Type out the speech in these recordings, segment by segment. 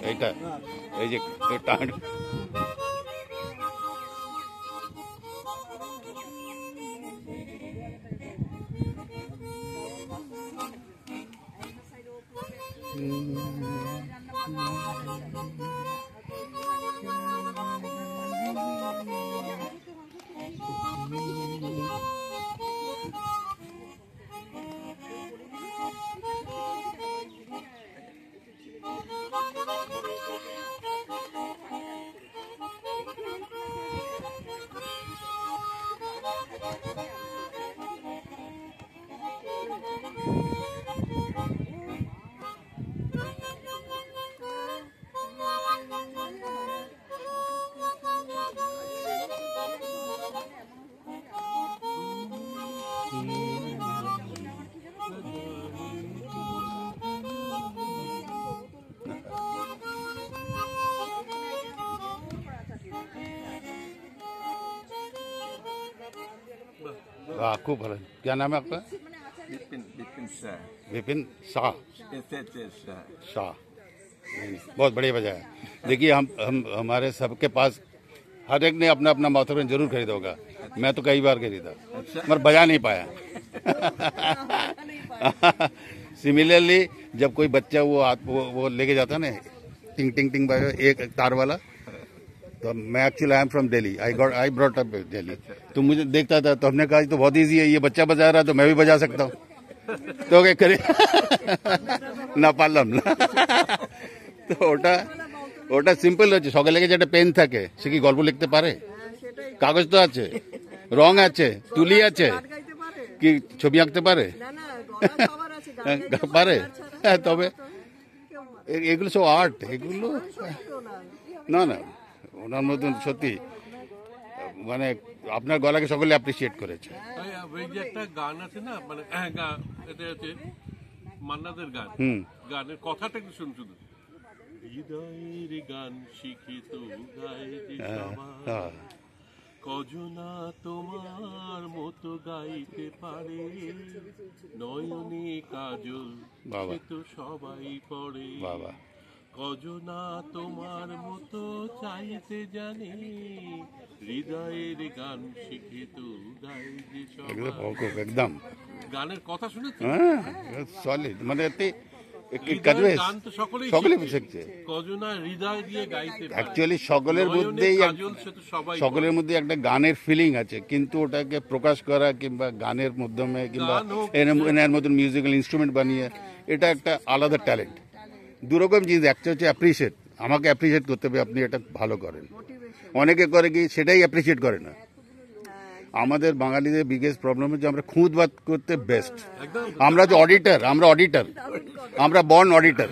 এইটা এই যে টান खूब भला। क्या नाम है आपका? विपिन शाह। शाह बहुत बढ़िया वजह है। देखिए हम हमारे सबके पास हर एक ने अपना अपना माथुरन जरूर खरीदा होगा। मैं तो कई बार खरीदा मगर बजा नहीं पाया। सिमिलरली जब कोई बच्चा वो लेके जाता ना टिंग टिंग टिंग एक तार वाला, तो मैं actually I am from Delhi, I brought up Delhi, तो मुझे देखता था तो हमने कहा तो बहुत इजी है, ये बच्चा बजा रहा है तो मैं भी बजा सकता हूँ। तो क्या करे না পারলাম না। তো ওটা সিম্পল হচ্ছে, সকালে যেটা পেন থাকে সে কি গল্প লিখতে পারে? কাগজ তো আছে, রং আছে, তুলি আছে, কি ছবি আঁকতে পারে? পারে। তবে এগুলো সব আর্ট, এগুলো না না ওনার মতন সত্যি মানে আপনার গলাকে সকলে অ্যাপ্রিসিয়েট করেছে। ওই যে একটা গান আছে না, মানে এটা হচ্ছে মান্নাদের গান, গানের কথাটা একটু শুন শুধু। হৃদয়ের গান শিখিত গায় যে সবাই, কজনা তোমার মতো গাইতে পারে, নয়নে কাজল সে তো সবাই পড়ে, কজনা তোমার মতো চাইতে জানে, হৃদয়ের গান শিখে তো গায় যে সবাই। একদম গানের কথা শুনেছি, সলিড, মানে গান তো সকলেই শিখছে, কজনা হৃদয় দিয়ে গাইতে পারে। অ্যাকচুয়ালি সকলের মধ্যে একটা গানের ফিলিং আছে, কিন্তু ওটাকে প্রকাশ করা কিংবা গানের মাধ্যমে কিংবা এর মতন মিউজিক্যাল ইনস্ট্রুমেন্ট বানিয়ে, এটা একটা আলাদা ট্যালেন্ট। দুরকম জিনিস, একটা হচ্ছে অ্যাপ্রিসিয়েট, আমাকে অ্যাপ্রিসিয়েট করতে হবে আপনি এটা ভালো করেন, অনেকে করে কি সেটাই অ্যাপ্রিসিয়েট করে না। আমাদের বাঙালিদের বিগেস্ট প্রবলেম হচ্ছে আমরা খুঁতবাদ করতে বেস্ট, আমরা যে অডিটার, আমরা বর্ন অডিটার।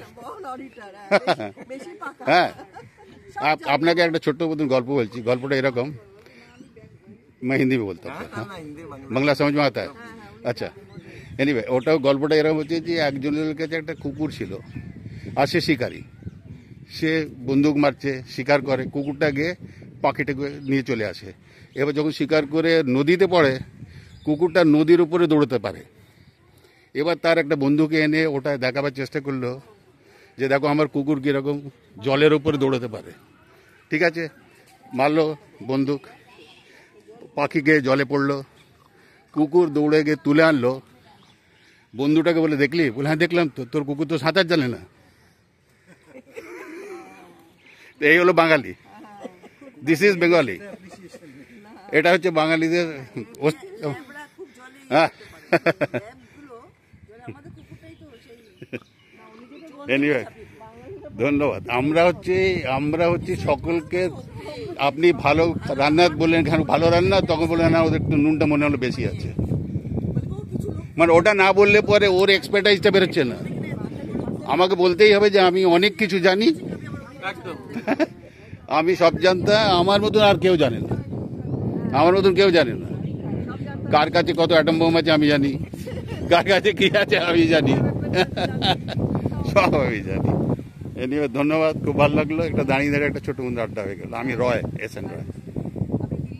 হ্যাঁ, আপনাকে একটা ছোট্ট মতন গল্প বলছি, গল্পটা এরকম, मैं हिंदी में बोलता हूँ, বাংলা समझ में आता है? আচ্ছা, এনিওয়ে ওটাও গল্পটা এরকম হচ্ছে যে একজনের কাছে একটা কুকুর ছিল, আর সে শিকারী, সে বন্দুক মারছে, শিকার করে, কুকুরটা গিয়ে পাখিটাকে নিয়ে চলে আসে। এবার যখন শিকার করে নদীতে পড়ে, কুকুরটা নদীর উপরে দৌড়তে পারে। এবার তার একটা বন্ধুকে এনে ওটা দেখাবার চেষ্টা করলো যে দেখো আমার কুকুর কীরকম জলের উপরে দৌড়তে পারে। ঠিক আছে, মারলো বন্দুক, পাখি গিয়ে জলে পড়লো, কুকুর দৌড়ে গিয়ে তুলে আনলো, বন্ধুটাকে বলে দেখলি? বলে হ্যাঁ দেখলাম তো, তোর কুকুর তো সাঁতার জানে না। এই হলো বাঙালি, দিস ইজ বেঙ্গলি, এটা হচ্ছে বাঙালিদের। হ্যাঁ, এনিওয়ে ধন্যবাদ। আমরা হচ্ছে সকলকে, আপনি ভালো রান্না বললেন, ভালো রান্না, তখন বললেন না ওদের একটু নুনটা মনে হলো বেশি আছে, মানে ওটা না বললে পরে ওর এক্সপার্টাইজটা বেরোচ্ছে না। আমাকে বলতেই হবে যে আমি অনেক কিছু জানি, আমি সব জানতা, আমার মতন আর কেউ জানে না, আমার মতন কেউ জানে না। কার কাছে কত অ্যাটম বোম আছে আমি জানি, কার কাছে কি আছে আমি জানি, সব আমি জানি। এনিওয়ে ধন্যবাদ, খুব ভালো লাগলো, একটা দাঁড়িয়ে একটা ছোট মন্দির আড্ডা হয়ে গেল। আমি রয়, এস এন রয়।